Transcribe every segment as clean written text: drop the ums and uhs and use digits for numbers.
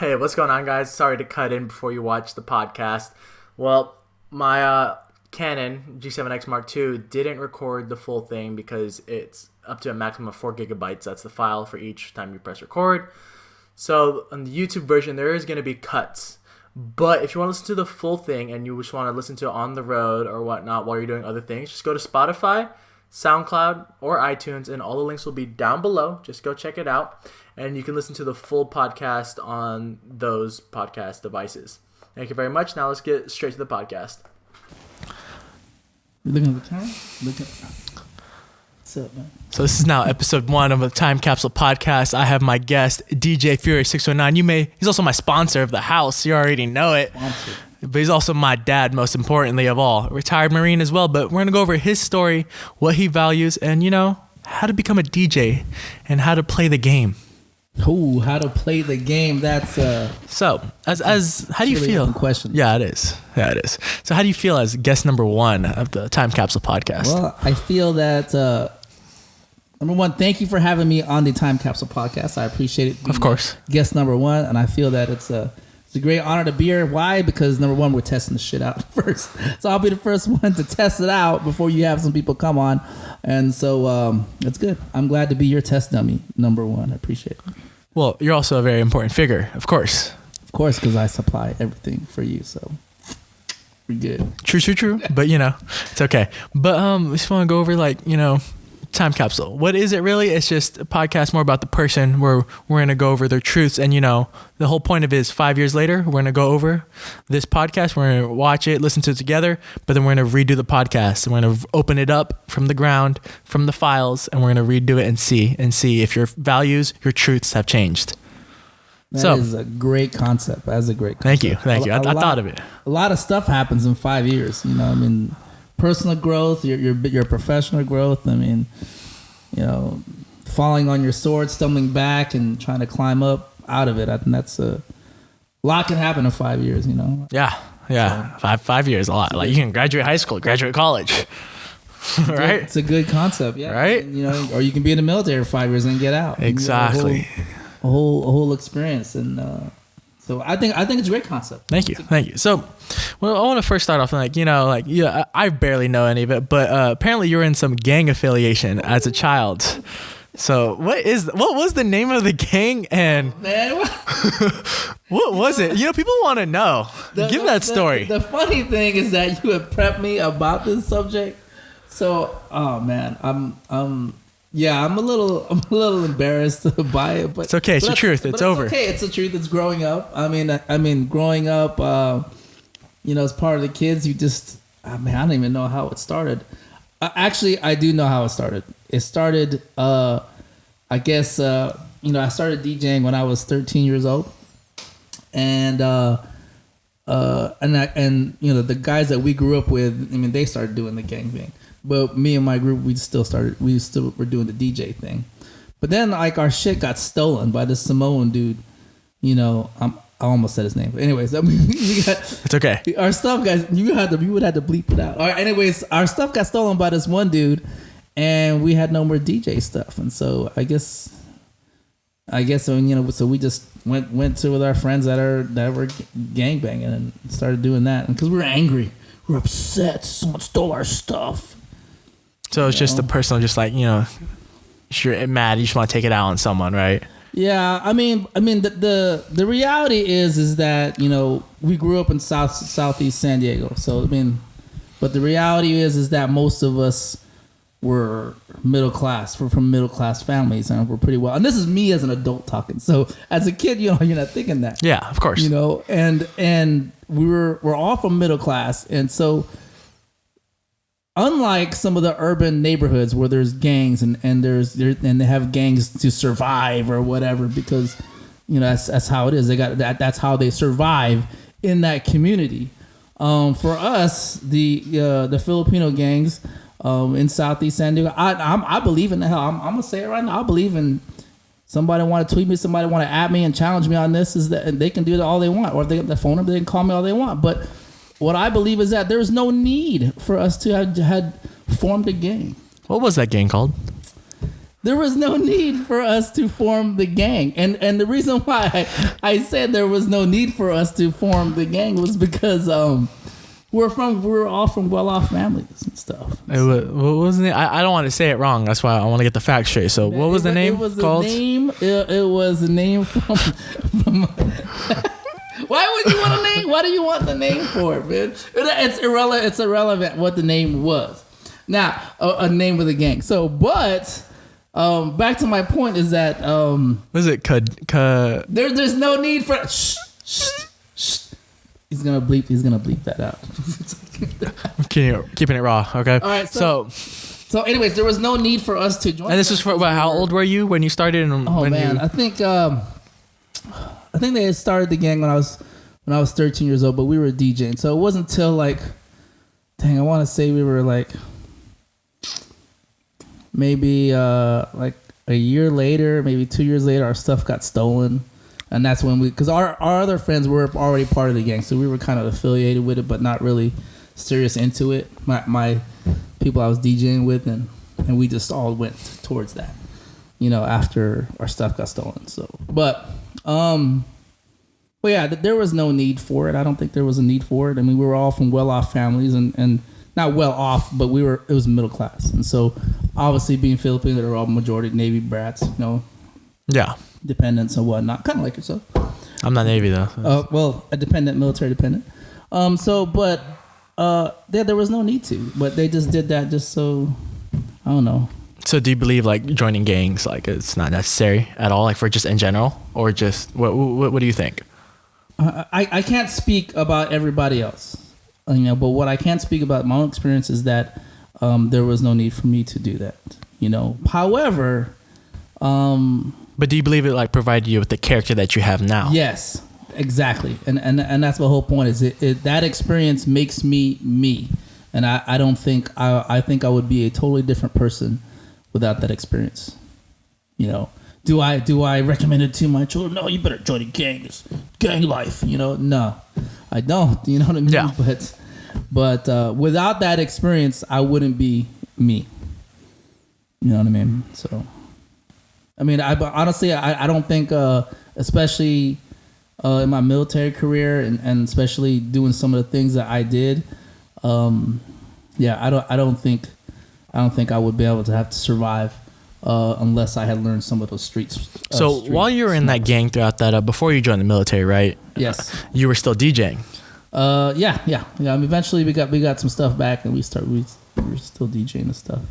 Hey, what's going on, guys? Sorry to cut in before you watch the podcast. Well, my Canon G7X Mark II didn't record the full thing because it's up to a maximum of 4 gigabytes. That's the file for each time you press record. So on the YouTube version, there is going to be cuts. But if you want to listen to the full thing and you just want to listen to it on the road or whatnot while you're doing other things, just go to Spotify, SoundCloud, or iTunes, and all the links will be down below. Just go check it out. And you can listen to the full podcast on those podcast devices. Thank you very much. Now let's get straight to the podcast. You looking at the camera? What's up, man? So this is now episode 1 of the Time Capsule podcast. I have my guest, DjFurious619. He's also my sponsor of the house. You already know it. Sponsor. But he's also my dad, most importantly of all. Retired Marine as well. But we're going to go over his story, what he values, and, how to become a DJ and how to play the game. Ooh, how to play the game. That's So, as how do you really feel? open question. Yeah, it is. So how do you feel as guest number 1 of the Time Capsule podcast? Well, I feel that number one, thank you for having me on the Time Capsule podcast. I appreciate it. Of course. Guest number 1, and I feel that it's a great honor to be here. Why? Because number one, we're testing the shit out first. So I'll be the first one to test it out before you have some people come on. And so it's good. I'm glad to be your test dummy, number 1. I appreciate it. Well, you're also a very important figure, of course. Of course, because I supply everything for you. So we're good. True. But, it's okay. But we just want to go over, Time Capsule. What is it really? It's just a podcast more about the person where we're going to go over their truths. And, the whole point of it is 5 years later, we're going to go over this podcast. We're going to watch it, listen to it together, but then we're going to redo the podcast. We're going to open it up from the ground, from the files, and we're going to redo it and see if your values, your truths have changed. That is a great concept. That's a great concept. Thank you. I thought of it. A lot of stuff happens in 5 years. Personal growth, your professional growth. Falling on your sword, stumbling back, and trying to climb up out of it. I think that's a lot can happen in 5 years. Yeah. So, 5 years, a lot. Like you can graduate high school, graduate college, right? It's a good concept, yeah. Right. Or you can be in the military for 5 years and get out. Exactly. A whole experience, and so I think it's a great concept. Thank you. So, I want to first start off I barely know any of it, but apparently you were in some gang affiliation as a child. So what was the name of the gang and what was it? People want to know. Give that story. The funny thing is that you have prepped me about this subject. So, oh man, I'm a little embarrassed by it, but it's okay. It's the truth. It's over. Okay, it's the truth. It's growing up. I mean, growing up, as part of the kids, you just, I don't even know how it started. Actually, I do know how it started. It started, I guess, I started DJing when I was 13 years old, and the guys that we grew up with, they started doing the gang thing. But me and my group, we still were doing the DJ thing. But then our shit got stolen by this Samoan dude. I almost said his name. But anyways, it's okay. Our stuff, guys, you would have to bleep it out. All right, anyways, our stuff got stolen by this one dude, and we had no more DJ stuff. And so I guess so we just went to with our friends that were gangbanging and started doing that. And because we were angry, we were upset, someone stole our stuff. So it's just the personal, just you're mad, you just want to take it out on someone, right? Yeah, the reality is that we grew up in southeast San Diego, so but the reality is that most of us were middle class. We're from middle class families, and we're pretty well. And this is me as an adult talking. So as a kid, you're not thinking that. Yeah, of course. And we're all from middle class, and so. Unlike some of the urban neighborhoods where there's gangs and they have gangs to survive or whatever, because that's how it is. They got that's how they survive in that community. For us, the Filipino gangs in Southeast San Diego, I believe in the hell. I'm gonna say it right now. I believe in somebody want to tweet me, somebody want to at me and challenge me on this. Is that they can do it all they want, or if they get the phone number, they can call me all they want, but. What I believe is that there's no need for us to have had formed a gang. What was that gang called? There was no need for us to form the gang. And the reason why I said there was no need for us to form the gang was because we're all from well-off families and stuff. What was the name? I don't want to say it wrong. That's why I want to get the facts straight. So what was the name called? It was the name from Why would you want a name? Why do you want the name for it, man? It's irrelevant. It's irrelevant what the name was. Now, a name of the gang. So, but back to my point is that what is it? There's no need for shh. He's gonna bleep that out. Keeping it raw. Okay. All right. So anyways, there was no need for us to join. And this was for how old were you when you started? I think they had started the gang when I was 13 years old, but we were DJing. So it wasn't till I want to say we were maybe like a year later, maybe 2 years later, our stuff got stolen. And that's when because our other friends were already part of the gang. So we were kind of affiliated with it, but not really serious into it. My people I was DJing with, and we just all went towards that, after our stuff got stolen. So, but yeah, there was no need for it. I don't think there was a need for it. I mean, we were all from well-off families and not well-off, but it was middle class. And so obviously being Filipino, they're all majority Navy brats, Yeah. Dependents and whatnot. Kind of like yourself. I'm not Navy though. Well, a dependent, military dependent. There was no need to, but they just did that just so, I don't know. So do you believe joining gangs, it's not necessary at all, for just in general, or just what do you think? I can't speak about everybody else, but what I can speak about my own experience is that there was no need for me to do that, However, but do you believe it provided you with the character that you have now? Yes, exactly, and that's the whole point. Is that experience makes me, and I don't think I think I would be a totally different person without that experience. Do I recommend it to my children? No, you better join a gang. It's gang life. No, I don't. You know what I mean? Yeah. But without that experience, I wouldn't be me. You know what I mean? So. I mean, honestly, I don't think, especially in my military career and especially doing some of the things that I did, I don't think I would be able to have to survive unless I had learned some of those streets. So while you were in that gang throughout that, before you joined the military, right? Yes. You were still DJing. Yeah. I mean, eventually we got some stuff back and we were still DJing and stuff.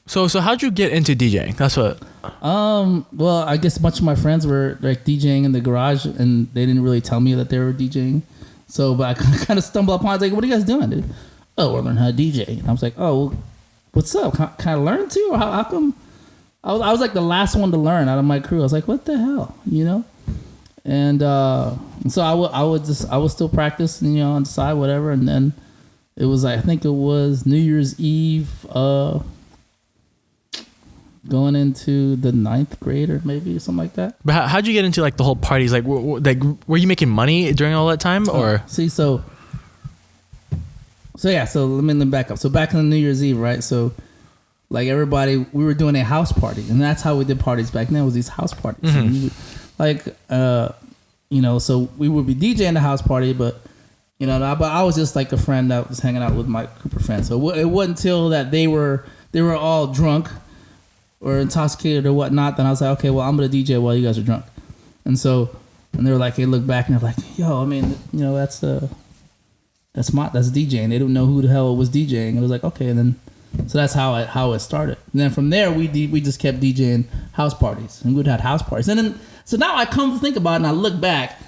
So how'd you get into DJing? That's what. Well, I guess a bunch of my friends were DJing in the garage, and they didn't really tell me that they were DJing. So, but I kind of stumbled upon it. I was like, "What are you guys doing, dude?" "Oh, we're learning how to DJ." And I was like, "Oh, well, what's up? Can I learn too? Or how come?" I was the last one to learn out of my crew. I was like, "What the hell?" And so I would still practice, on the side, whatever. And then it was I think it was New Year's Eve. Going into the 9th grade or maybe something like that. But how'd you get into the whole parties? Were you making money during all that time, or? So let me back up. So back in the New Year's Eve, right? So everybody, we were doing a house party, and that's how we did parties back then. Was these house parties? Mm-hmm. So we would be DJing the house party, but but I was just a friend that was hanging out with my group of friends. So it wasn't until that they were all drunk or intoxicated or whatnot, then I was like, okay, well, I'm gonna DJ while you guys are drunk. And they were like, they look back and they're like, yo, I mean, that's DJing. They don't know who the hell was DJing. And it was like, okay, and then so that's how it started. And then from there, we just kept DJing house parties, and we'd have house parties. And then so now I come to think about it, and I look back,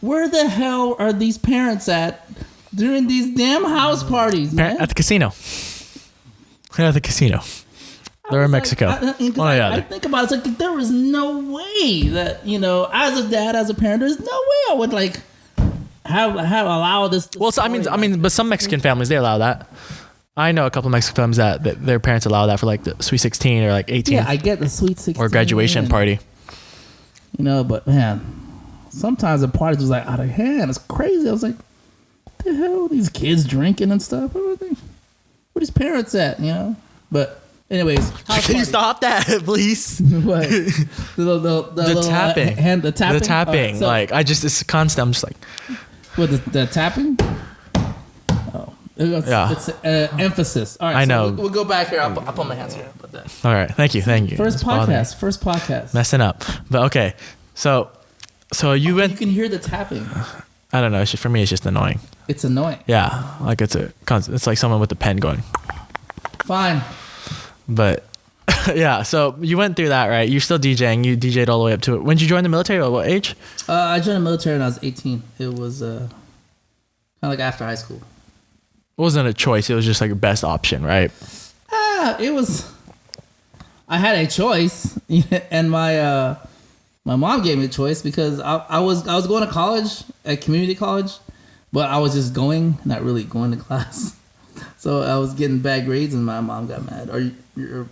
where the hell are these parents at during these damn house parties, man? At the casino. They're at the casino. They're in Mexico. I think about it, it's there was no way that, as a dad, as a parent, there's no way I would have allow this. Well, so, I mean, but some Mexican families, they allow that. I know a couple of Mexican families that their parents allow that for the Sweet 16 or 18. Yeah, I get the Sweet 16 or graduation party. But man, sometimes the parties was out of hand. It's crazy. I was like, what the hell? These kids drinking and stuff. Where these parents at? But Anyways, can you stop that, please? What? The tapping. The tapping. The tapping. So, like it's constant. I'm just like. What the tapping? Oh, it's emphasis. All right, I know. We'll go back here. I'll put my hands here. Put that. All right, thank you. First podcast. Messing up, but okay. So you went. You can hear the tapping. I don't know. For me, it's just annoying. It's annoying. Yeah, like it's like someone with a pen going. Fine. But yeah, so you went through that, right? You're still DJing. You DJ'd all the way up to it. When did you join the military? At what age? I joined the military when I was 18. It was kind of like after high school. It wasn't a choice. It was just like your best option, right? It was. I had a choice, and my mom gave me a choice because I was going to college at community college, but I was just going, not really going to class. So I was getting bad grades, and my mom got mad. I don't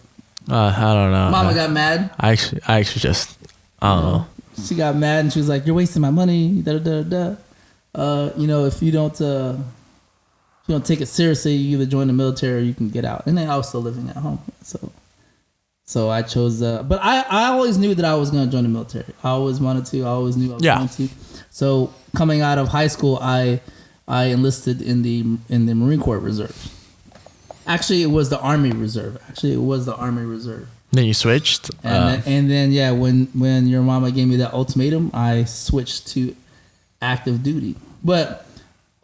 know. Mama got mad. I actually just, I don't know. She got mad, and she was like, "You're wasting my money." Da da da da. If you don't take it seriously, you either join the military or you can get out. And then I was still living at home, so I chose. But I always knew that I was going to join the military. I always wanted to. I always knew I was going to. So coming out of high school, I enlisted in the Marine Corps Reserve. Actually, it was the Army Reserve. Then you switched. And then yeah, when your mama gave me that ultimatum, I switched to active duty. But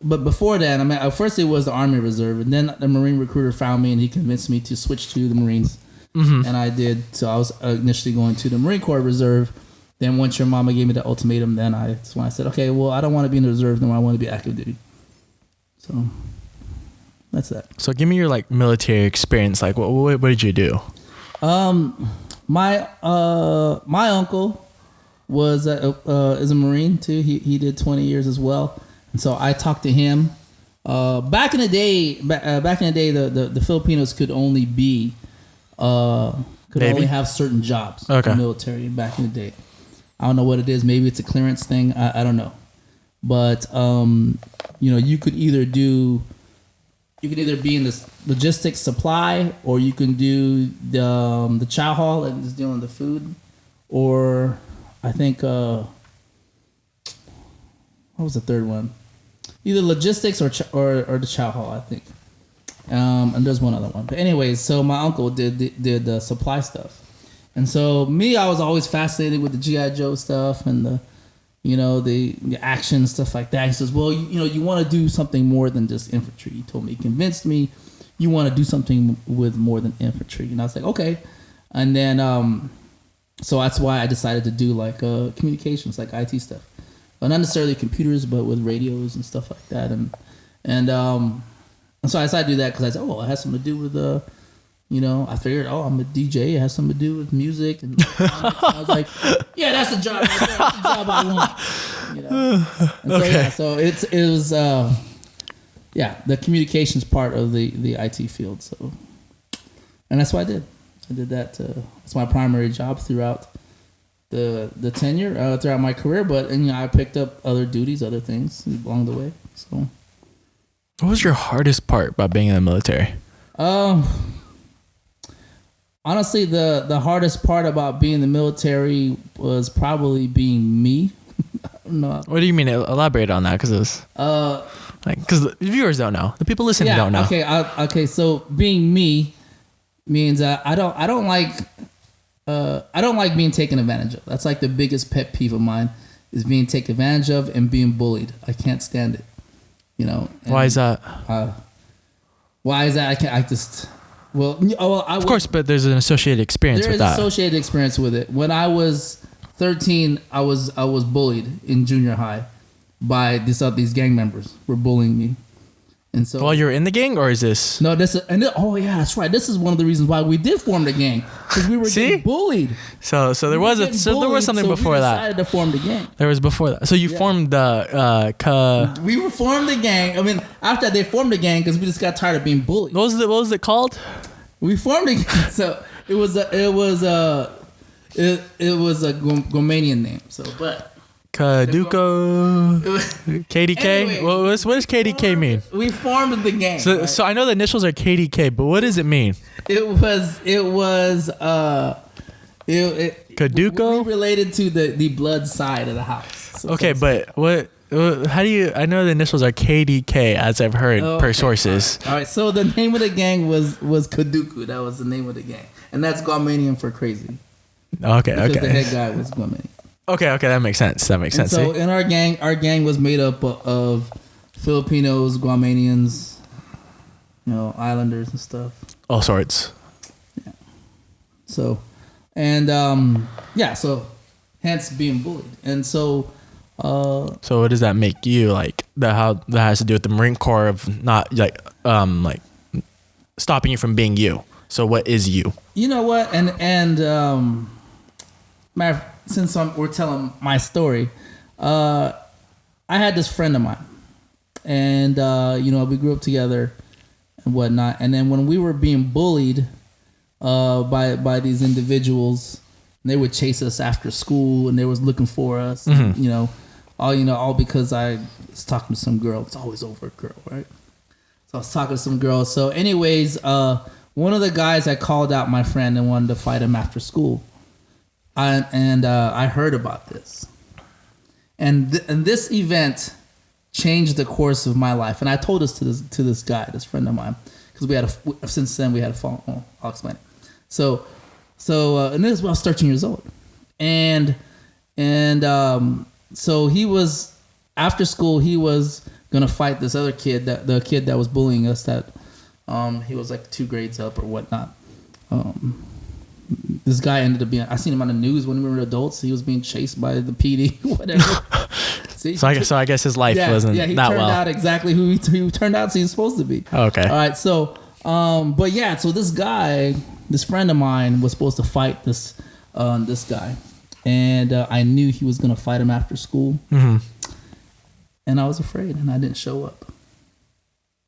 before that, I mean, at first it was the Army Reserve, and then the Marine recruiter found me and he convinced me to switch to the Marines. Mm-hmm. And I did. So I was initially going to the Marine Corps Reserve. Then once your mama gave me the ultimatum, that's when I said, okay, well, I don't want to be in the reserve, no, I want to be active duty. So that's that. So give me your like military experience. Like what did you do? My uncle was is a Marine too. He did 20 years as well, and so I talked to him. Back in the day, the Filipinos could only be only have certain jobs in the military back in the day. I don't know what it is. Maybe it's a clearance thing. I don't know. But you could either be in the logistics supply, or you can do the chow hall and just dealing with the food, or I think what was the third one? Either logistics or the chow hall, I think. And there's one other one. But anyways, so my uncle did the supply stuff, and so I was always fascinated with the G.I. Joe stuff and the action, stuff like that. He says, well, you want to do something more than just infantry. He told me, he convinced me, you want to do something with more than infantry. And I was like, okay. And then, so that's why I decided to do like communications, like IT stuff. But not necessarily computers, but with radios and stuff like that. And so I decided to do that because I said, it has something to do with I figured, I'm a DJ. It has something to do with music. And I was like, yeah, that's the job. That's the job I want. And so, okay. So it was the communications part of the IT field. So, and that's what I did. I did that. That's my primary job throughout the tenure, throughout my career. But I picked up other duties, other things along the way. So, what was your hardest part about being in the military? Honestly, the hardest part about being in the military was probably being me. I don't know. What do you mean? Elaborate on that, because the viewers don't know. The people listening don't know. Okay. So being me means I don't like being taken advantage of. That's like the biggest pet peeve of mine, is being taken advantage of and being bullied. I can't stand it. Why is that? Why is that? I can't. I just. Well, of course, but there's an associated experience with that. There is associated experience with it. When I was 13, I was bullied in junior high by these gang members were bullying me, and so. While you're in the gang, or is this? No, that's right. This is one of the reasons why we did form the gang, because we were getting bullied. So there was something before that. We decided to form the gang. There was before that. So you formed the. We formed the gang. I mean, after they formed the gang, because we just got tired of being bullied. What was it called? We formed a gang. So it was a Romanian name. So, but Kaduko, KDK. Anyway, What does KDK mean? We formed the gang. So, right? so I know the initials are KDK, but what does it mean? It was Kaduko? we related to the blood side of the house. So Okay, but what? How do you? I know the initials are KDK, as I've heard per sources. All right. So the name of the gang was Kaduku. That was the name of the gang, and that's Guamanian for crazy. Okay, Because okay. the head guy was Guamanian. Okay, that makes sense. So in our gang was made up of Filipinos, Guamanians, islanders and stuff. All sorts. Yeah. So, and so hence being bullied, and so. So what does that make you like? How that has to do with the Marine Corps of not like stopping you from being you. So what is you? You know what? Since we're telling my story, I had this friend of mine, and we grew up together and whatnot. And then when we were being bullied by these individuals, they would chase us after school, and they was looking for us. Mm-hmm. All because I was talking to some girl. It's always over a girl, right? So I was talking to some girl. So anyways, one of the guys I called out my friend and wanted to fight him after school. I heard about this. And this event changed the course of my life. And I told this to this guy, this friend of mine, because since then we had a phone. Well, I'll explain it. So and this was when I was 13 years old. So he was, after school, he was going to fight this other kid, the kid that was bullying us, that he was like 2 grades up or whatnot. This guy ended up being, I seen him on the news when we were adults. He was being chased by the PD, whatever. So I guess his life wasn't he that turned well. out exactly who he turned out to be supposed to be. Okay. All right. So, so this guy, this friend of mine was supposed to fight this guy. And I knew he was going to fight him after school. Mm-hmm. And I was afraid, and I didn't show up.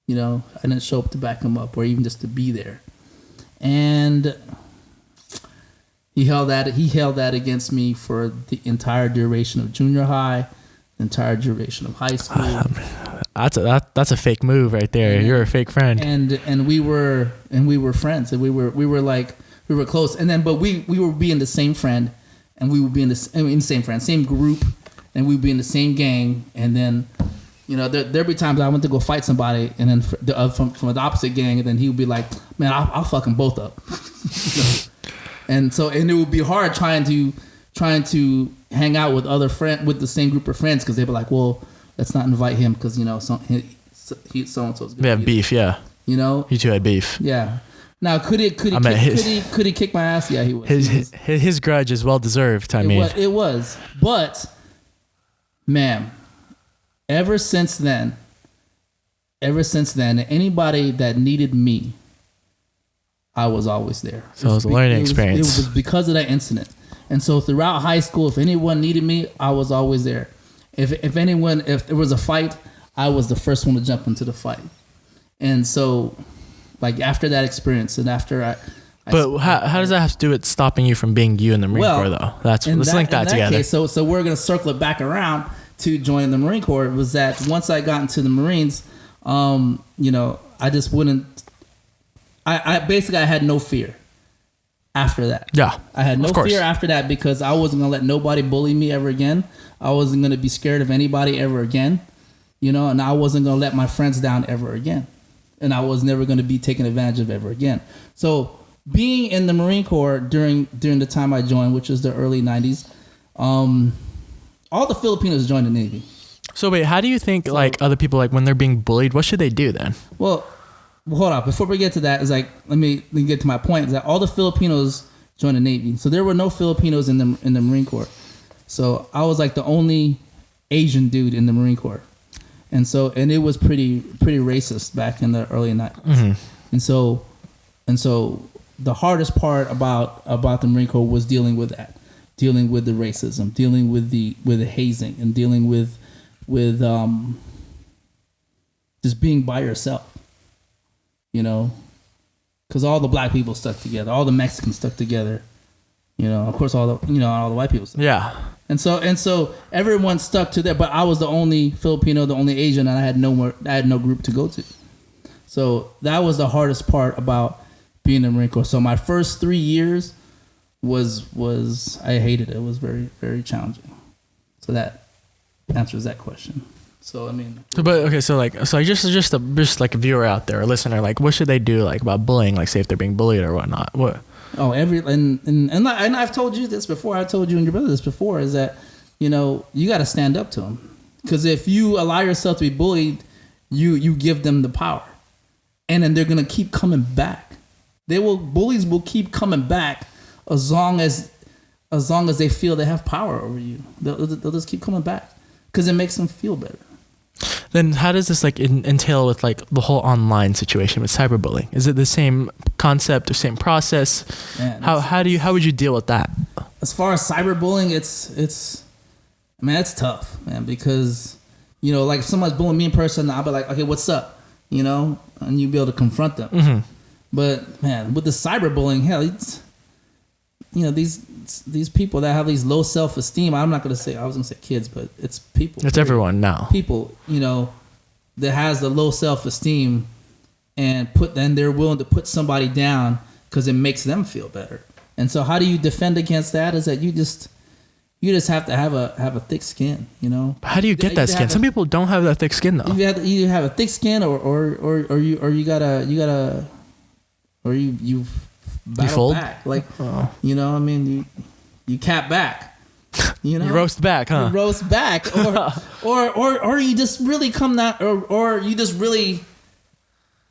I didn't show up to back him up or even just to be there. And he held that against me for the entire duration of junior high, the entire duration of high school. That's a fake move right there. You're a fake friend. And we were friends, and we were close. And then, but we were being the same friend. And we would be in the same friend, same group, and we'd be in the same gang. And then, there'd be times I went to go fight somebody, and then from the opposite gang, and then he would be like, "Man, I'll fuck them both up." And it would be hard trying to hang out with with the same group of friends, because they'd be like, "Well, let's not invite him because so and so's." We have beef, yeah. You two had beef. Yeah. Now, could he kick my ass? Yeah, he was. His grudge is well deserved. It was. But, man, ever since then, anybody that needed me, I was always there. So it was a learning experience. It was because of that incident. And so throughout high school, if anyone needed me, I was always there. If there was a fight, I was the first one to jump into the fight. And so, like, after that experience, and after how does that have to do with stopping you from being you in the Marine Corps, though? Let's link that together. Case, so we're gonna circle it back around to joining the Marine Corps. Was that once I got into the Marines, I just wouldn't. I basically had no fear after that. Yeah, I had no fear after that, because I wasn't gonna let nobody bully me ever again. I wasn't gonna be scared of anybody ever again, and I wasn't gonna let my friends down ever again. And I was never going to be taken advantage of ever again. So being in the Marine Corps during the time I joined, which is the early 90s, all the Filipinos joined the Navy. So wait, how do you think other people, when they're being bullied, what should they do then? Well, hold on. Before we get to that, let me get to my point. Is that all the Filipinos joined the Navy. So there were no Filipinos in the Marine Corps. So I was the only Asian dude in the Marine Corps. And it was pretty racist back in the early 90s. Mm-hmm. And so the hardest part about the Marine Corps was dealing with that, dealing with the racism, dealing with the hazing, and dealing with just being by yourself, because all the black people stuck together, all the Mexicans stuck together, Of course, all the white people. Yeah. And so everyone stuck to that, but I was the only Filipino, the only Asian, and I had no group to go to. So that was the hardest part about being in the Marine Corps. So my first 3 years was I hated it. It was very, very challenging. So that answers that question. So I mean, so just like a viewer out there, a listener, like what should they do like about bullying? Like say if they're being bullied or whatnot. What? Oh, and I've told you this before. I told you and your brother this before. Is that you got to stand up to them, because if you allow yourself to be bullied, you give them the power, and then they're gonna keep coming back. Bullies will keep coming back as long as they feel they have power over you. They'll just keep coming back because it makes them feel better. Then how does this like entail with like the whole online situation with cyberbullying? Is it the same concept or same process? Man, how would you deal with that? As far as cyberbullying, it's tough, man, because like if someone's bullying me in person, I'll be like, okay, what's up? And you'll be able to confront them. Mm-hmm. But man, with the cyberbullying, hell, it's these people that have these low self-esteem. I was gonna say kids, but it's people. It's everyone now. People, that has the low self-esteem and they're willing to put somebody down because it makes them feel better. And so how do you defend against that? Is that you just have to have a thick skin, How do you get that skin? Some people don't have that thick skin though. You either have a thick skin or you battle fold? back. Like, you cap back. You roast back, huh? You roast back, or you just really come down, or you just really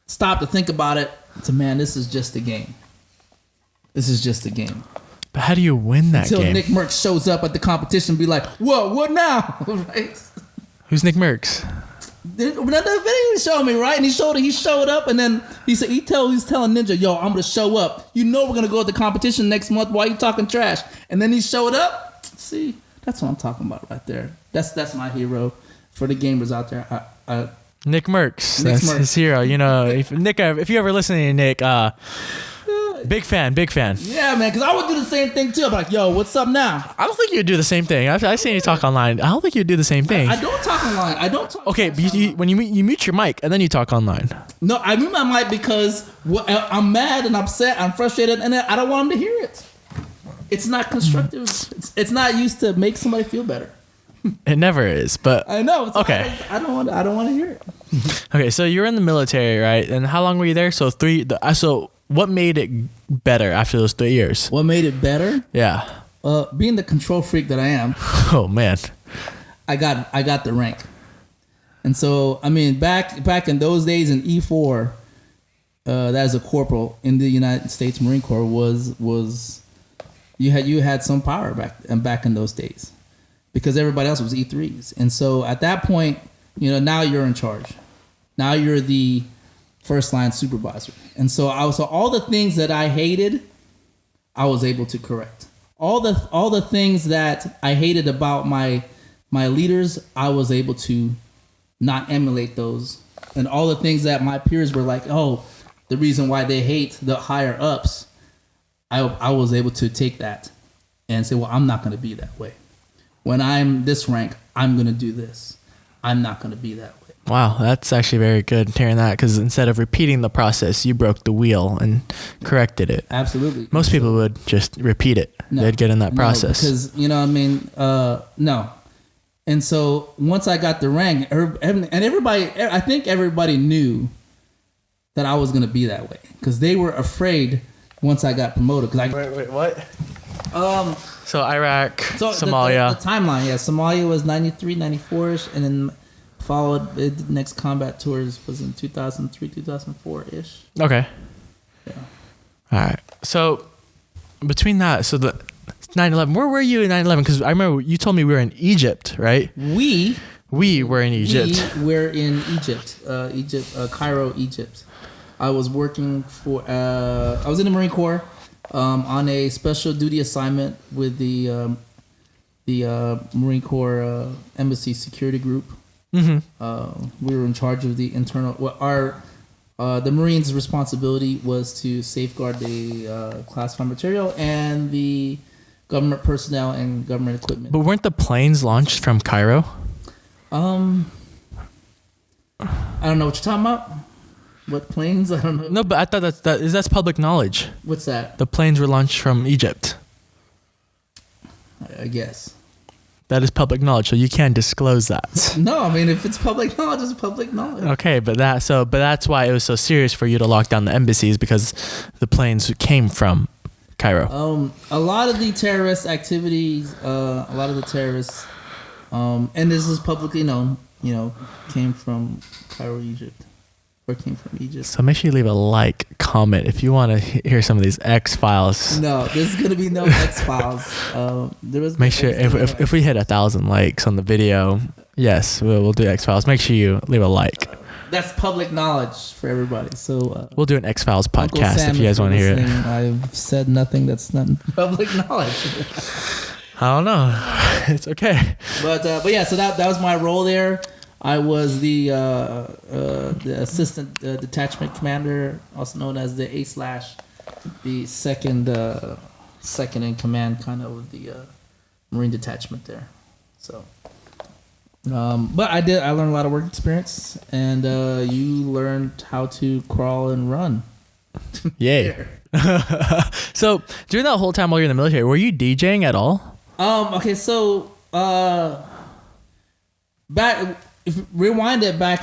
stop to think about it. Man, this is just a game. This is just a game. But how do you win that game? Until Nick Merckx shows up at the competition and be like, whoa, what now? Right? Who's Nick Merckx? The video he showed me, right? And he showed up, and then he's telling Ninja, yo, I'm gonna show up. We're gonna go to the competition next month. Why you talking trash? And then he showed up. See, that's what I'm talking about right there. That's my hero for the gamers out there. Nick Merckx. That's his hero. If you ever listen to Nick, big fan. Yeah, man, because I would do the same thing too. I'm like, yo, what's up now? I don't think you'd do the same thing. I've seen you talk online. I don't think you'd do the same thing. I don't talk online. I don't talk. Okay, but when you mute your mic and then you talk online. No, I mute my mic because I'm mad and upset. I'm frustrated, and I don't want them to hear it. It's not constructive. It's not used to make somebody feel better. It never is, but I know. Okay. I don't want to hear it. Okay, so you're in the military, right? And how long were you there? So what made it better after those 3 years? What made it better? Yeah. Being the control freak that I am. Oh man. I got the rank, and so I mean back in those days in E4, that as a corporal in the United States Marine Corps was you had some power back in those days, because everybody else was E3s. And so at that point, now you're in charge. Now you're the first line supervisor. And so all the things that I hated, I was able to correct. All the things that I hated about my leaders, I was able to not emulate those. And all the things that my peers were like, oh, the reason why they hate the higher ups, I was able to take that and say, well, I'm not going to be that way. When I'm this rank, I'm going to do this. I'm not going to be that way. Wow, that's actually very good hearing that, because instead of repeating the process, you broke the wheel and corrected it. Absolutely. Most people would just repeat it. No, they'd get in that process. Because, no. And so once I got the rank, and everybody, I think everybody knew that I was going to be that way, because they were afraid once I got promoted. Wait, what? So Iraq, Somalia. The timeline, yeah. Somalia was 93, 94-ish, and then followed, the next combat tours was in 2003, 2004-ish. Okay. Yeah. All right. So between that, so the 9/11, where were you in 9/11? Because I remember you told me we were in Egypt, right? We were in Egypt. We were in Egypt, Cairo, Egypt. I was working I was in the Marine Corps on a special duty assignment with the Marine Corps Embassy Security Group. Mm-hmm. We were in charge of the internal. The Marines' responsibility was to safeguard the classified material and the government personnel and government equipment. But weren't the planes launched from Cairo? I don't know what you're talking about. What planes? I don't know. No, but I thought that's public knowledge. What's that? The planes were launched from Egypt. I guess. That is public knowledge, so you can't disclose that. No, I mean, if it's public knowledge, it's public knowledge. Okay, but that's why it was so serious for you to lock down the embassies, because the planes came from Cairo. A lot of the terrorist activities, and this is publicly known, came from Cairo, Egypt. Or came from Egypt. So make sure you leave a comment if you want to hear some of these X-Files. No, there's gonna be no X-Files. Make sure if we hit 1,000 likes on the video, yes, we'll do X-Files. Make sure you leave a like. That's public knowledge for everybody. So we'll do an X-Files podcast if you guys want to hear it. I've said nothing that's not public knowledge. I don't know. It's okay. But yeah, so that was my role there. I was the assistant detachment commander, also known as the A/, the second in command, kind of the Marine detachment there. So, but I learned a lot of work experience, and you learned how to crawl and run. Yay! So during that whole time while you're in the military, were you DJing at all? Okay, so rewind it back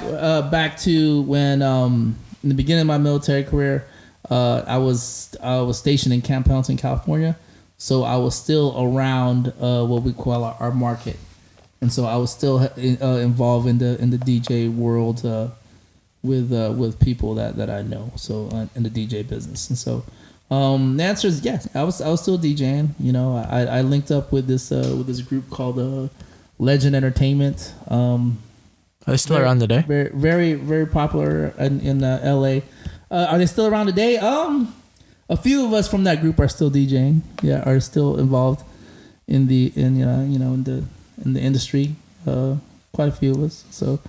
to when in the beginning of my military career, I was stationed in Camp Pendleton, California, so I was still around what we call our market, and so I was still involved in the DJ world with people that I know, so in the DJ business, and so the answer is yes. I was still DJing. I linked up with this group called Legend Entertainment. Are they still around today? Very, very, very popular in LA. Are they still around today? A few of us from that group are still DJing. Yeah, are still involved in the industry. Quite a few of us. So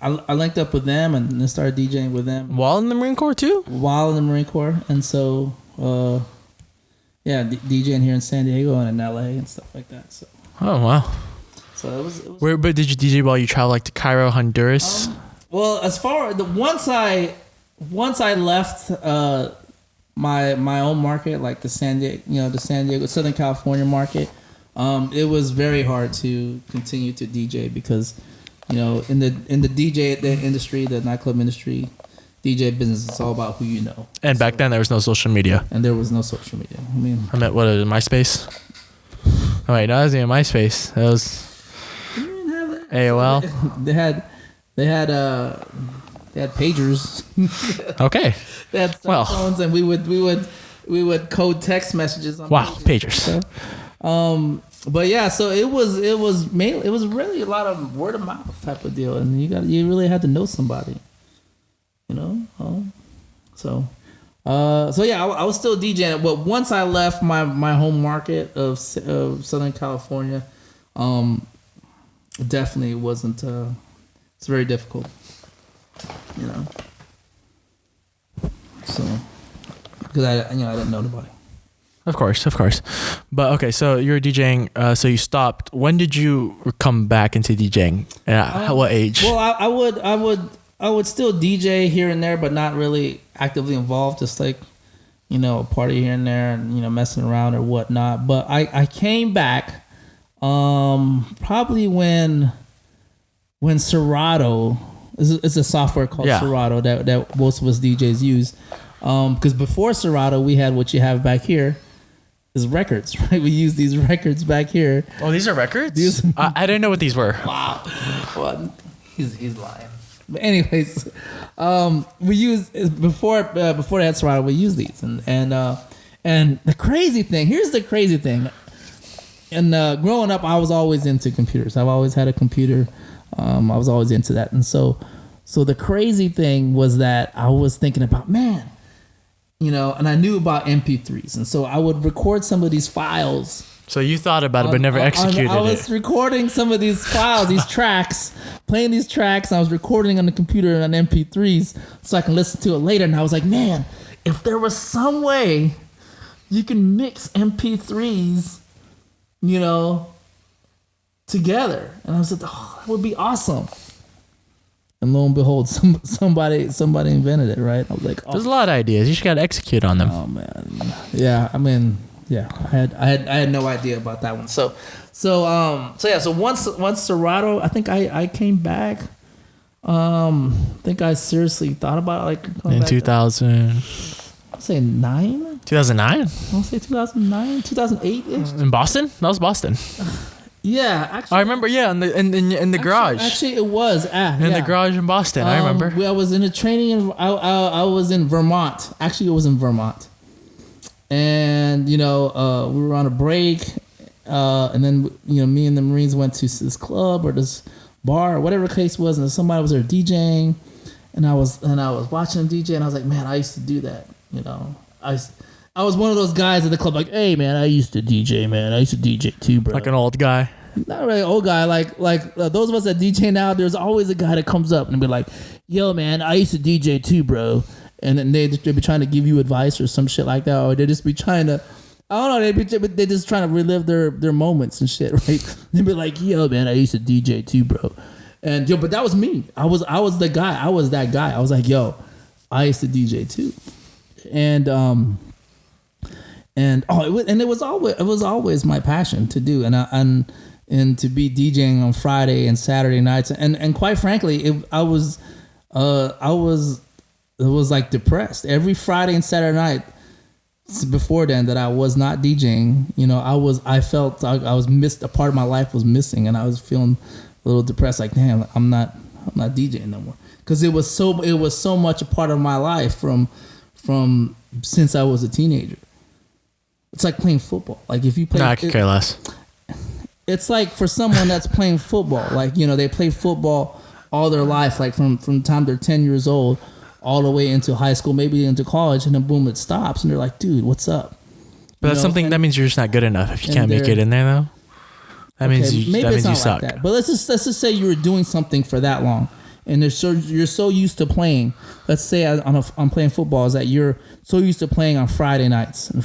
I linked up with them and then started DJing with them. While in the Marine Corps too? While in the Marine Corps, and so DJing here in San Diego and in LA and stuff like that. So. Oh wow! So it was. But did you DJ while you traveled to Cairo, Honduras? Well, as far once I left my own market, like the San Diego, Southern California market, it was very hard to continue to DJ because in the DJ industry, the nightclub industry, DJ business, it's all about who you know. And back then there was no social media. And there was no social media. I meant what is it, MySpace? Oh wait, no, that wasn't even MySpace. That was AOL. They had pagers. Okay. They had cell phones, and we would code text messages on pagers. So, but yeah, so it was really a lot of word of mouth type of deal, and you really had to know somebody. So yeah, I was still DJing, but once I left my home market of Southern California, definitely wasn't. It's very difficult, So because I didn't know nobody. Of course. But okay, so you were DJing. So you stopped. When did you come back into DJing? At what age? Well, I would still DJ here and there, but not really actively involved. Just like, a party here and there, and messing around or whatnot. But I came back, probably when Serato. It's a software called Serato that most of us DJs use. Because before Serato, we had what you have back here is records, right? We use these records back here. Oh, these are records? I didn't know what these were. Wow. Well, he's lying. But anyways, we use before they had Serato, we use these, and the crazy thing. Here's the crazy thing. And growing up, I was always into computers. I've always had a computer. I was always into that, and so the crazy thing was that I was thinking about, man, and I knew about MP3s, and so I would record some of these files. So you thought about it, but never executed it. I was recording some of these files, these tracks, playing these tracks. I was recording on the computer on MP3s so I can listen to it later. And I was like, man, if there was some way you can mix MP3s, you know, together. And I was like, oh, that would be awesome. And lo and behold, somebody invented it, right? I was like, oh. There's a lot of ideas. You just got to execute on them. Oh man, yeah. I mean, yeah. I had no idea about that one. So once Serato, I think I came back. I think I seriously thought about it, like in 2000. I'll say 9. 2009. I'll say 2009, 2008 ish. In Boston? That was Boston. Yeah, actually, I remember. Yeah, in the garage. Actually, it was in the garage in Boston. I remember. I was in a training. I was in Vermont. Actually, it was in Vermont, and you know, we were on a break, and then you know, me and the Marines went to this club or this bar or whatever the case was, and somebody was there DJing, and I was watching him DJ, and I was like, man, I used to do that. You know, I was one of those guys at the club, like, hey man, I used to DJ, man. I used to DJ too, bro. Like an old guy. Not really old guy, like those of us that DJ now. There's always a guy that comes up and be like, "Yo, man, I used to DJ too, bro." And then they be trying to give you advice or some shit like that, or they just be trying to, I don't know, they just trying to relive their moments and shit, right? They be like, "Yo, man, I used to DJ too, bro." And but that was me. I was the guy. I was that guy. I was like, "Yo, I used to DJ too," and it was always my passion to do, and to be DJing on Friday and Saturday nights, and quite frankly, I was like depressed every Friday and Saturday night before then that I was not DJing. You know, I felt I was missed. A part of my life was missing, and I was feeling a little depressed. Like, damn, I'm not DJing no more, because it was so much a part of my life from since I was a teenager. It's like playing football. Like if you play, I could care less. It's like for someone that's playing football, like, you know, they play football all their life, like from the time they're 10 years old all the way into high school, maybe into college, and then boom, it stops, and they're like, dude, what's up? But that's something that means you're just not good enough if you can't make it in there, though. That means you suck. Like that. But let's just say you were doing something for that long, and you're so used to playing. Let's say I'm playing football, is that you're so used to playing on Friday nights, and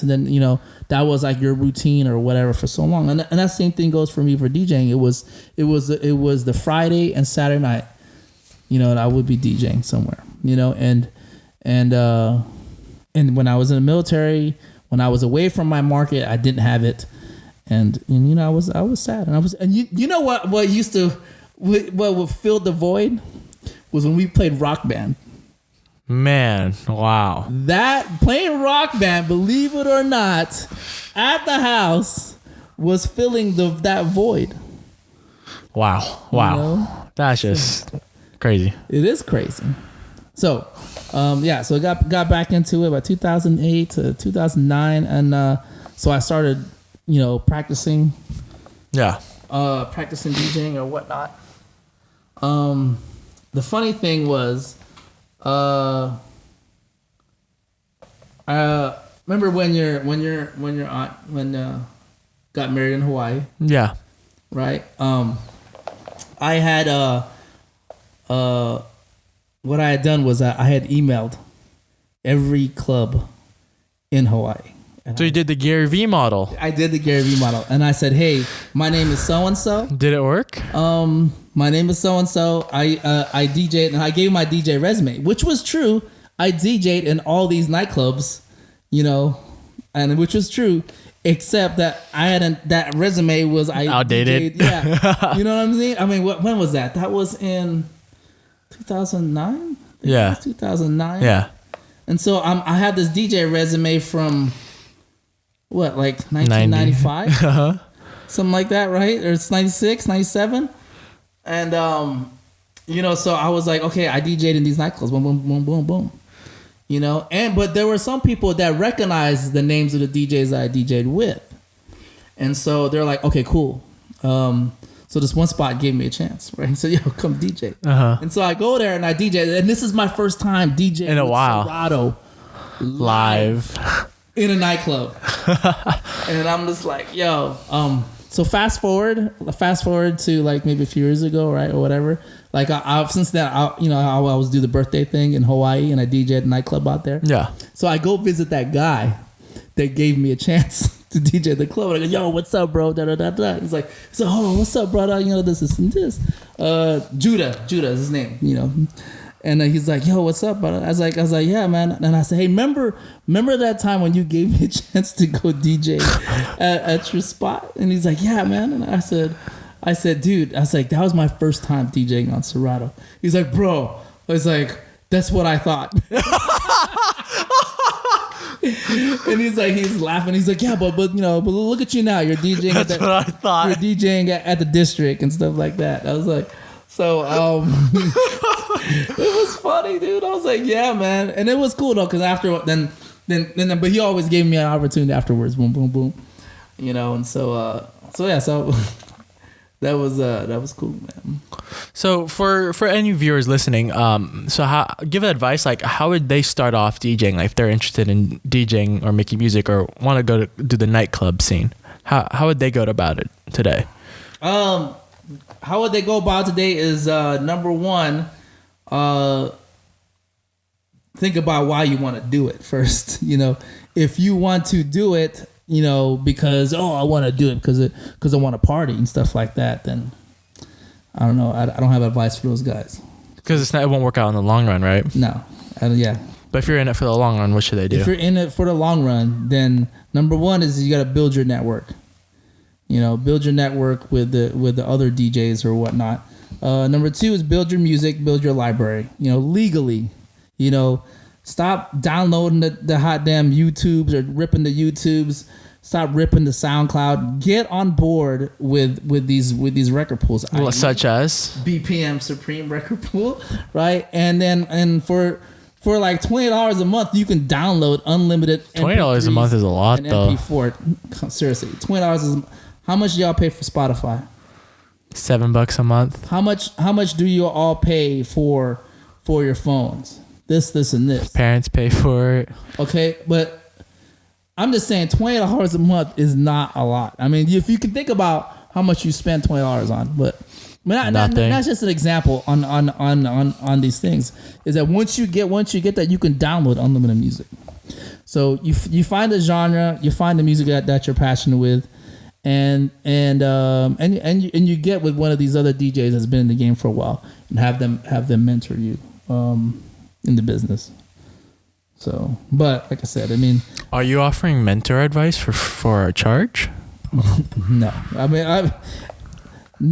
then, you know, that was like your routine or whatever for so long, and that same thing goes for me for DJing. It was the Friday and Saturday night, you know, and I would be DJing somewhere, you know, and when I was in the military, when I was away from my market, I didn't have it, and you know, I was sad, and you know what would fill the void was when we played Rock Band. Man, wow. That playing Rock Band, believe it or not, at the house was filling that void. Wow. You know? That's just crazy. It is crazy. So, so I got back into it about 2008 to 2009, and so I started, you know, practicing. Yeah. Practicing DJing or whatnot. The funny thing was, remember when your aunt got married in Hawaii? Yeah. Right. I had what I had done was I had emailed every club in Hawaii. So you did the Gary V model. I did the Gary V model, and I said, "Hey, my name is so and so." Did it work? My name is so and so. I DJ'd, and I gave my DJ resume, which was true. I DJ'd in all these nightclubs, you know, and which was true, except that I hadn't. That resume was outdated. DJ'd, yeah, you know what I'm saying? I mean, when was that? That was in 2009. Yeah, 2009. Yeah, and so I had this DJ resume from. What, like 1995? Uh-huh. Something like that, right? Or it's 96, 97? And, you know, so I was like, okay, I DJ'd in these nightclubs. Boom, boom, boom, boom, boom. You know, but there were some people that recognized the names of the DJs that I DJ'd with. And so they're like, okay, cool. So this one spot gave me a chance, right? So, yo, come DJ. Uh-huh. And so I go there and I DJ. And this is my first time DJing in a while. Serato live. In a nightclub. And I'm just like, yo, so fast forward to like maybe a few years ago, right, or whatever. Like I've since then, you know, I always do the birthday thing in Hawaii, and I DJ at a nightclub out there. Yeah. So I go visit that guy that gave me a chance to DJ the club. And I go, yo, what's up, bro? Da da da da. He's like, so what's up, brother? You know, this and this. Judah is his name. You know. And he's like, yo, what's up, brother? I was like, yeah, man. And I said, hey, remember that time when you gave me a chance to go DJ at your spot? And he's like, yeah, man. And I said, dude, I was like, that was my first time DJing on Serato. He's like, bro. I was like, that's what I thought. And he's laughing. He's like, yeah, but you know, but look at you now. You're DJing. That's what I thought. You're DJing at the district and stuff like that. I was like, so it was funny, dude. I was like, yeah, man, and it was cool though, because after then, but he always gave me an opportunity afterwards. Boom, boom, boom. You know, and so that was cool, man. So for any viewers listening, give advice, like how would they start off DJing, like if they're interested in DJing or making music or want to go to do the nightclub scene? How would they go about it today? How would they go about today is number one, think about why you want to do it first. You know, if you want to do it, you know, because I want to do it because I want to party and stuff like that, then I don't know. I don't have advice for those guys. Because it won't work out in the long run, right? No. Yeah. But if you're in it for the long run, what should they do? If you're in it for the long run, then number one is you got to build your network. You know, build your network with the other DJs or whatnot. Number two is build your music, build your library. You know, legally. You know, stop downloading the hot damn YouTubes or ripping the YouTubes. Stop ripping the SoundCloud. Get on board with these record pools, such as BPM Supreme Record Pool, right? And for like $20 a month, you can download unlimited. $20 a month is a lot, though. MP4, seriously, $20 is. How much do y'all pay for Spotify? $7 a month. How much do you all pay for your phones? This, and this. Parents pay for it. Okay, but I'm just saying $20 a month is not a lot. I mean, if you can think about how much you spend $20 on, but that's just an example on these things. Is that once you get that, you can download unlimited music. So you find a genre, you find the music that you're passionate with. And you get with one of these other DJs that's been in the game for a while and have them mentor you in the business. So, but like I said, I mean, are you offering mentor advice for a charge? No, I mean,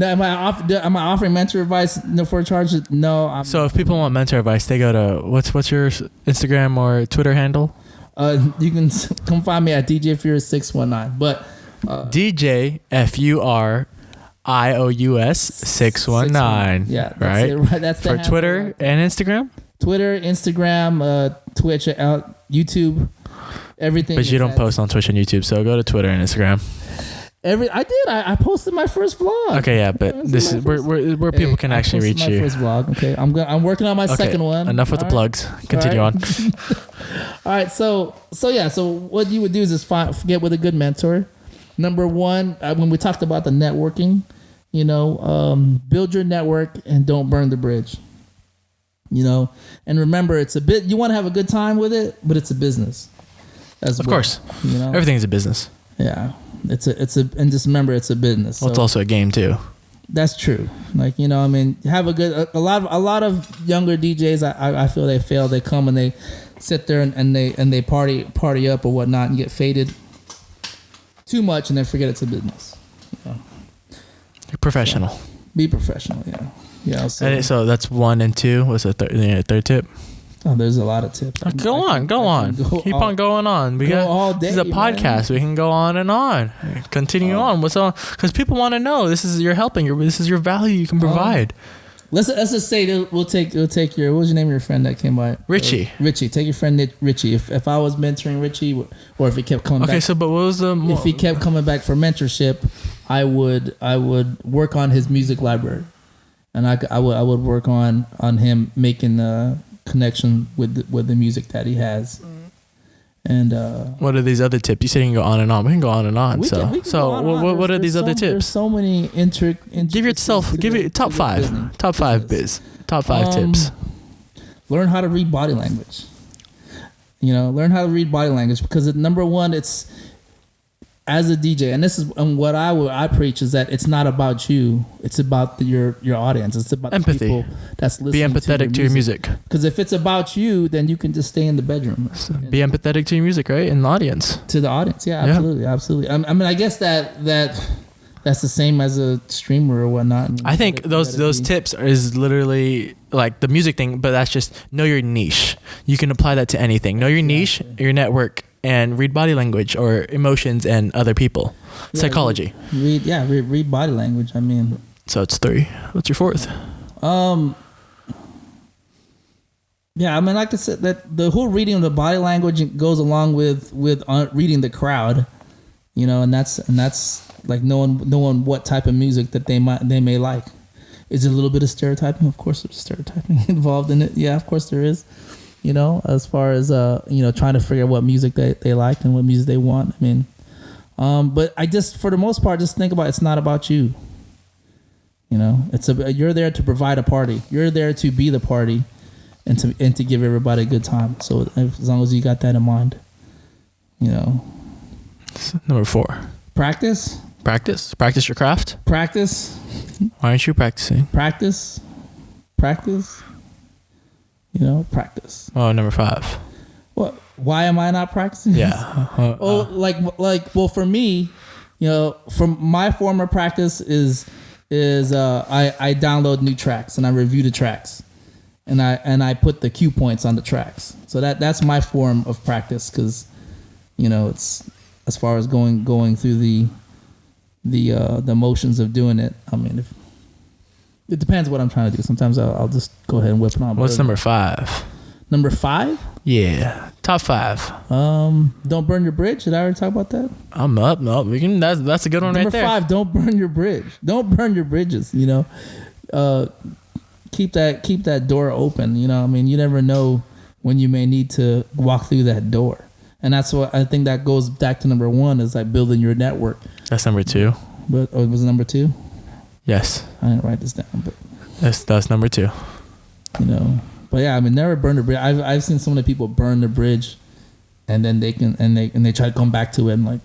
am I offering mentor advice for a charge? No. So if people want mentor advice, they go to what's your Instagram or Twitter handle? You can come find me at DjFurious619, but. DjFurious619. Yeah, that's right. It, right. That's for Twitter right. and Instagram. Twitter, Instagram, Twitch, YouTube, everything. But you don't post on Twitch and YouTube, so go to Twitter and Instagram. I posted my first vlog. Okay, yeah, but this is where people can actually reach you. My first vlog. Okay, I'm working on my second one. Enough with the plugs. Continue on. All right, so what you would do is just get with a good mentor. Number one, when we talked about the networking, you know, build your network and don't burn the bridge. You know, and remember, you want to have a good time with it, but it's a business. Of course, you know, everything's a business. Yeah, and just remember, it's a business. Well, it's also a game too. That's true. Like, you know, I mean, have a lot of younger DJs. I feel they fail. They come and they sit there and they party up or whatnot and get faded too much and then forget it's a business. You know? You're professional. Yeah. Be professional. Yeah. Yeah. So that's 1 and 2. What's the third tip? Oh, there's a lot of tips. Go on. Keep on going on. We got all day. This is a podcast. Man. We can go on and on. Continue on. What's on? Because people want to know. You're helping. This is your value you can provide. Let's just say we'll take your. What was your name of your friend that came by? Richie. Richie. Take your friend Richie. If I was mentoring Richie, or if he kept coming back. Okay. So, but what was the? If he kept coming back for mentorship, I would work on his music library, and I would work on him making the connection with the music that he has. And what are these other tips? You said you can go on and on. We can go on and on. What are these other tips? There's so many Give your top five. Top five tips. Learn how to read body language. Learn how to read body language, because number one, it's as a DJ, and this is what I preach, is that it's not about you. It's about your audience. It's about empathy. The people that's listening. Be empathetic to your music. Because if it's about you, then you can just stay in the bedroom. Be empathetic to your music, right? And the audience. To the audience, yeah, absolutely. I mean, I guess that's the same as a streamer or whatnot. I think those tips is literally like the music thing, but that's just know your niche. You can apply that to anything. Know your niche, your network, and read body language or emotions and other people. Psychology. Read body language. I mean, so it's 3. What's your 4th? Yeah, I mean, like I said, that the whole reading of the body language goes along with reading the crowd, and that's like knowing what type of music that they may like. Is it a little bit of stereotyping? Of course, there's stereotyping involved in it. Yeah, of course there is. As far as trying to figure out what music they like and what music they want. I mean, but I just, for the most part, just think about it's not about you. You're there to provide a party. You're there to be the party, and to give everybody a good time. So as long as you got that in mind, Number 4. Practice your craft. Practice. Why aren't you practicing? Practice. Practice. Oh, number 5. What? Why am I not practicing? Yeah. Well, for me, from my form of practice is I download new tracks and I review the tracks, and I put the cue points on the tracks. So that's my form of practice, because it's as far as going through the motions of doing it. I mean, it depends what I'm trying to do. Sometimes I'll just go ahead and whip it on. What's number 5? Number 5? Yeah, top 5. Don't burn your bridge. Did I already talk about that? I'm up. No, we can. That's a good one right there. Number 5. Don't burn your bridge. Don't burn your bridges. Keep that door open. I mean, you never know when you may need to walk through that door, and that's what I think that goes back to number 1, is like building your network. That's number 2. But was it number 2? Yes. I didn't write this down, but that's number 2. But yeah, I mean, never burn the bridge. I've seen so many people burn the bridge, and then they try to come back to it. And like,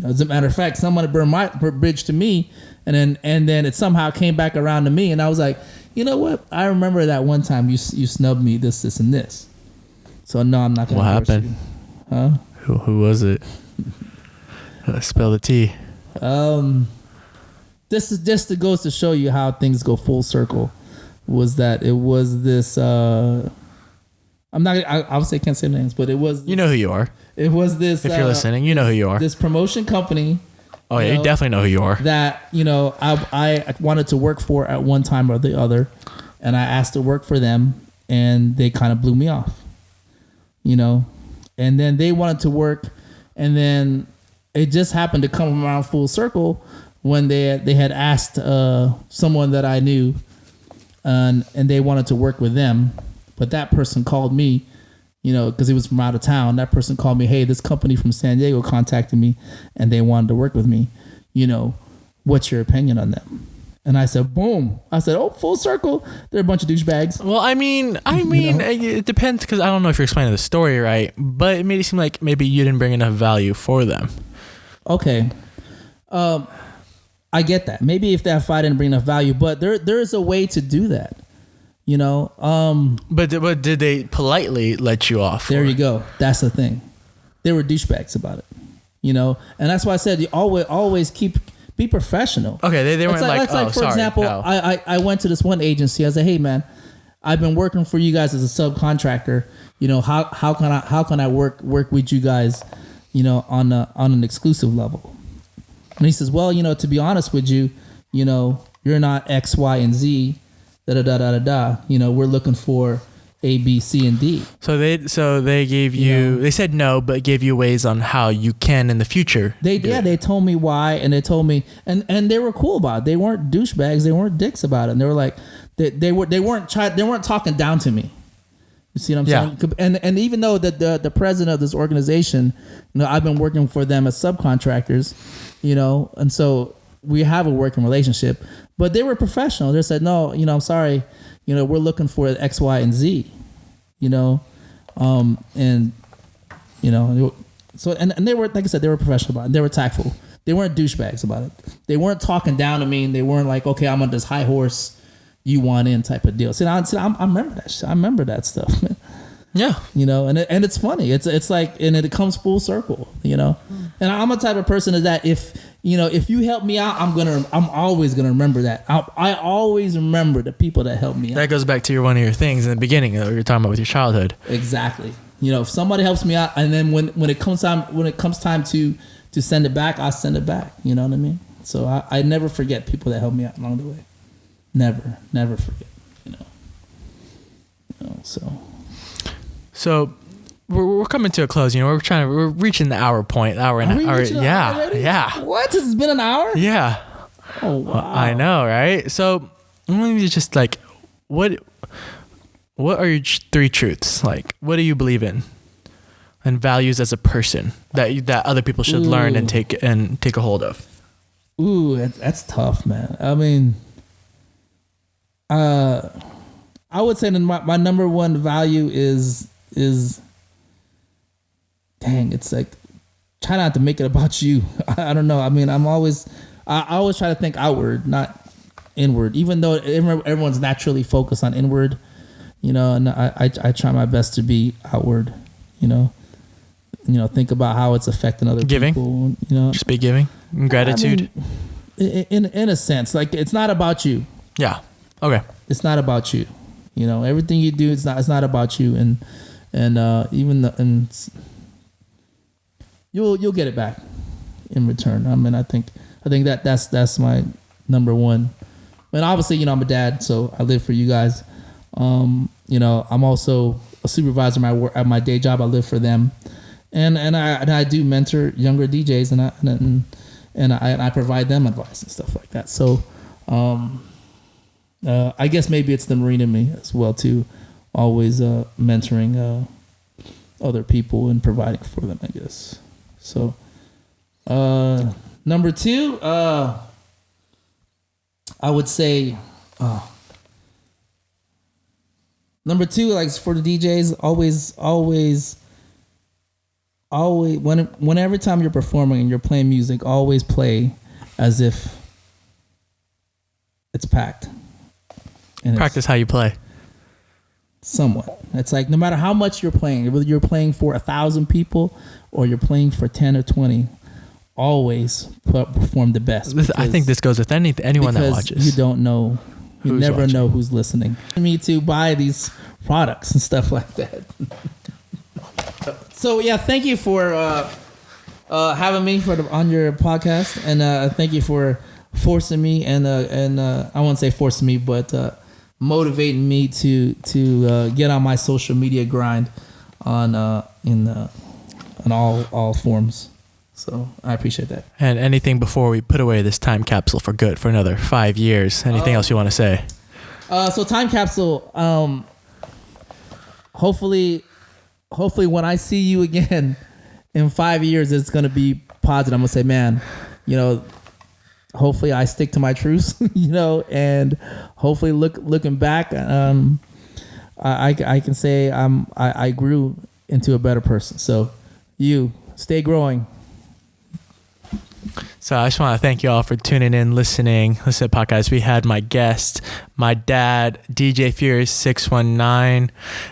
as a matter of fact, someone burned my bridge to me, and then it somehow came back around to me, and I was like, you know what? I remember that one time you snubbed me this and this. So no, I'm not gonna. What happened? Huh? Who was it? Spell the T. This is just it goes to show you how things go full circle. Was that it was this? I obviously can't say names, but it was. You know who you are. It was this. If you're listening, you know who you are. This promotion company. Oh yeah, you definitely know who you are. That I wanted to work for at one time or the other, and I asked to work for them, and they kind of blew me off. And then they wanted to work, and then it just happened to come around full circle when they had asked someone that I knew, and they wanted to work with them, but that person called me, because he was from out of town. That person called me, hey, this company from San Diego contacted me, and they wanted to work with me. What's your opinion on them? And I said, boom. I said, oh, full circle. They're a bunch of douchebags. Well, I mean, it depends, because I don't know if you're explaining the story right, but it made it seem like maybe you didn't bring enough value for them. Okay. I get that. Maybe if I didn't bring enough value, but there is a way to do that. But did they politely let you off? There you go. That's the thing. They were douchebags about it. And that's why I said you always be professional. Okay, they weren't like, oh, for sorry, example, no. I went to this one agency. I said, hey man, I've been working for you guys as a subcontractor. How can I work with you guys, on an exclusive level? And he says, well, to be honest with you, you're not X, Y, and Z, we're looking for A, B, C, and D. So they gave you, they said no, but gave you ways on how you can in the future. They told me why, and they told me, and they were cool about it. They weren't douchebags. They weren't dicks about it. And they were like, they weren't talking down to me. You see what I'm saying? And even though the president of this organization, I've been working for them as subcontractors, and so we have a working relationship, but they were professional. They said, no, I'm sorry, we're looking for X, Y, and Z, and you know. So and they were, like I said, they were professional about it. They were tactful. They weren't douchebags about it. They weren't talking down to me. And they weren't like, okay, I'm on this high horse, you want in type of deal. See, I remember that shit. I remember that stuff, man. Yeah, you know, and it's funny. It's like, and it comes full circle, you know. And I'm a type of person that if you help me out, I'm always gonna remember that. I always remember the people that helped me out. That goes back to one of your things in the beginning that you're talking about with your childhood. Exactly. You know, if somebody helps me out, and then when it comes time to send it back, I send it back. You know what I mean? So I never forget people that help me out along the way. Never forget. You know. So we're coming to a close. You know, we're reaching the hour point. Hour. Yeah. What? It's been an hour? Yeah. Oh wow. I know, right? So let me just like, what are your 3 truths? Like, what do you believe in, and values as a person that other people should learn and take a hold of? Ooh, that's tough, man. I mean, I would say that my number one value is dang, it's like, try not to make it about you. I don't know. I mean, I always try to think outward, not inward, even though everyone's naturally focused on inward, you know, and I try my best to be outward, you know, think about how it's affecting other people, you know, just be giving and gratitude. I mean, in a sense, like, it's not about you. Yeah. Okay. It's not about you. You know, everything you do, it's not about you, and you'll get it back in return. I mean, I think that's my number one. And obviously, you know, I'm a dad, so I live for you guys. You know, I'm also a supervisor at my day job. I live for them, and I do mentor younger DJs, and I provide them advice and stuff like that. So, I guess maybe it's the Marine in me as well too, always mentoring other people and providing for them, I guess. So number 2, I would say number 2, like, for the DJs, always whenever time you're performing and you're playing music, always play as if it's packed. And practice how you play. Somewhat. It's like, no matter how much you're playing, whether you're playing for 1,000 people or you're playing for 10 or 20, always perform the best. I think this goes with anyone that watches. You don't know. You never know who's listening. Me to buy these products and stuff like that. So yeah, thank you for having me on your podcast, and thank you for forcing me and I won't say forcing me, but motivating me to get on my social media grind on all forms. So I appreciate that. And anything before we put away this time capsule for good for another 5 years? Anything else you want to say? So time capsule. Hopefully when I see you again in 5 years, it's gonna be positive. I'm gonna say, man, you know, hopefully I stick to my truths, you know, and hopefully looking back, I can say I grew into a better person. So you stay growing. So I just want to thank you all for tuning in, listening. Listen to podcast. We had my guest, my dad, DjFurious619.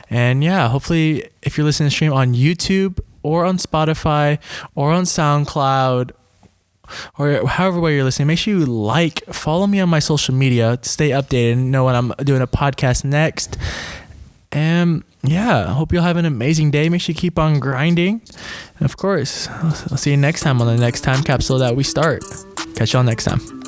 And yeah, hopefully if you're listening to stream on YouTube or on Spotify or on SoundCloud or however way you're listening, make sure you follow me on my social media to stay updated and know when I'm doing a podcast next. And yeah, I hope you'll have an amazing day. Make sure you keep on grinding. And of course, I'll see you next time on the next time capsule that we start. Catch y'all next time.